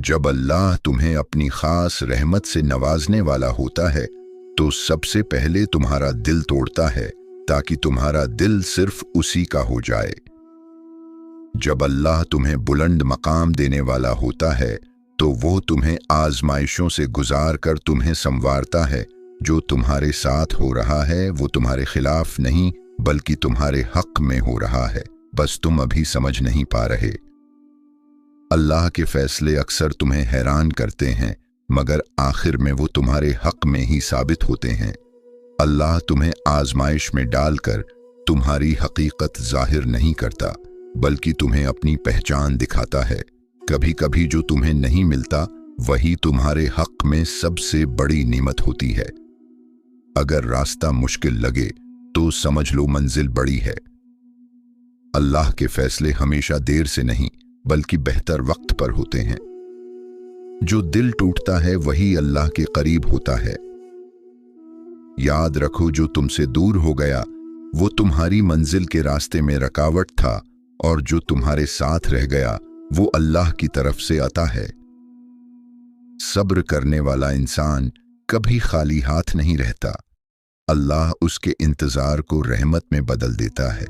जब अल्लाह तुम्हें अपनी खास रहमत से नवाजने वाला होता है तो सबसे पहले तुम्हारा दिल तोड़ता है ताकि तुम्हारा दिल सिर्फ उसी का हो जाए। जब अल्लाह तुम्हें बुलंद मकाम देने वाला होता है तो वो तुम्हें आजमाइशों से गुजार कर तुम्हें संवारता है। जो तुम्हारे साथ हो रहा है वो तुम्हारे खिलाफ नहीं बल्कि तुम्हारे हक में हो रहा है, बस तुम अभी समझ नहीं पा रहे। अल्लाह के फैसले अक्सर तुम्हें हैरान करते हैं मगर आखिर में वो तुम्हारे हक में ही साबित होते हैं। अल्लाह तुम्हें आजमाइश में डालकर तुम्हारी हकीकत जाहिर नहीं करता बल्कि तुम्हें अपनी पहचान दिखाता है। कभी कभी जो तुम्हें नहीं मिलता वही तुम्हारे हक में सबसे बड़ी नेमत होती है। अगर रास्ता मुश्किल लगे तो समझ लो मंजिल बड़ी है। अल्लाह के फैसले हमेशा देर से नहीं बल्कि बेहतर वक्त पर होते हैं। जो दिल टूटता है वही अल्लाह के करीब होता है। याद रखो, जो तुमसे दूर हो गया वो तुम्हारी मंजिल के रास्ते में रुकावट था और जो तुम्हारे साथ रह गया वो अल्लाह की तरफ से अता है। सब्र करने वाला इंसान कभी खाली हाथ नहीं रहता। अल्लाह उसके इंतजार को रहमत में बदल देता है।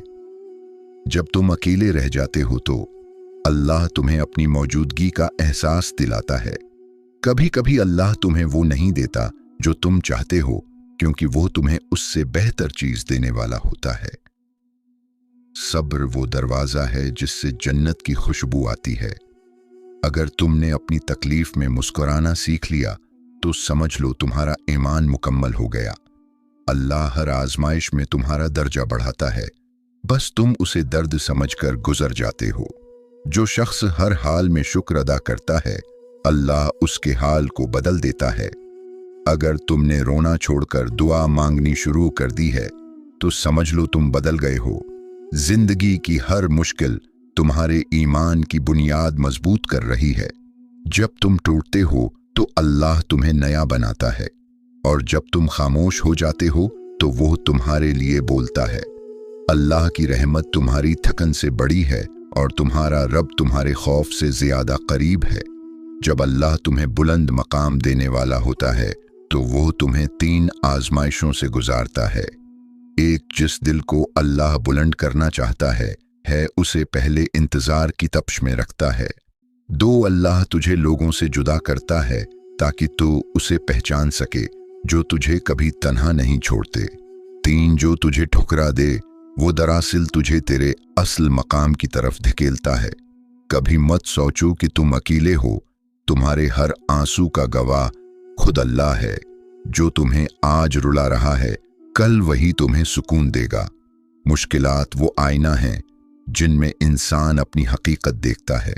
जब तुम अकेले रह जाते हो तो अल्लाह तुम्हें अपनी मौजूदगी का एहसास दिलाता है। कभी कभी अल्लाह तुम्हें वो नहीं देता जो तुम चाहते हो क्योंकि वो तुम्हें उससे बेहतर चीज देने वाला होता है। सब्र वो दरवाजा है जिससे जन्नत की खुशबू आती है। अगर तुमने अपनी तकलीफ में मुस्कुराना सीख लिया तो समझ लो तुम्हारा ईमान मुकम्मल हो गया। अल्लाह हर आजमाइश में तुम्हारा दर्जा बढ़ाता है, बस तुम उसे दर्द समझकर गुजर जाते हो। जो शख्स हर हाल में शुक्र अदा करता है अल्लाह उसके हाल को बदल देता है। अगर तुमने रोना छोड़कर दुआ मांगनी शुरू कर दी है तो समझ लो तुम बदल गए हो। जिंदगी की हर मुश्किल तुम्हारे ईमान की बुनियाद मजबूत कर रही है। जब तुम टूटते हो तो अल्लाह तुम्हें नया बनाता है और जब तुम खामोश हो जाते हो तो वो तुम्हारे लिए बोलता है। अल्लाह की रहमत तुम्हारी थकन से बड़ी है और तुम्हारा रब तुम्हारे खौफ से ज्यादा करीब है। जब अल्लाह तुम्हें बुलंद मकाम देने वाला होता है तो वो तुम्हें 3 आजमाइशों से गुजारता है। एक, जिस दिल को अल्लाह बुलंद करना चाहता है उसे पहले इंतजार की तपिश में रखता है। 2, अल्लाह तुझे लोगों से जुदा करता है ताकि तू उसे पहचान सके जो तुझे कभी तन्हा नहीं छोड़ते। 3, जो तुझे ठुकरा दे वो दरअसल तुझे तेरे असल मकाम की तरफ धकेलता है। कभी मत सोचो कि तुम अकेले हो, तुम्हारे हर आंसू का गवाह खुद अल्लाह है। जो तुम्हें आज रुला रहा है कल वही तुम्हें सुकून देगा। मुश्किलात वो आईना हैं जिनमें इंसान अपनी हकीकत देखता है।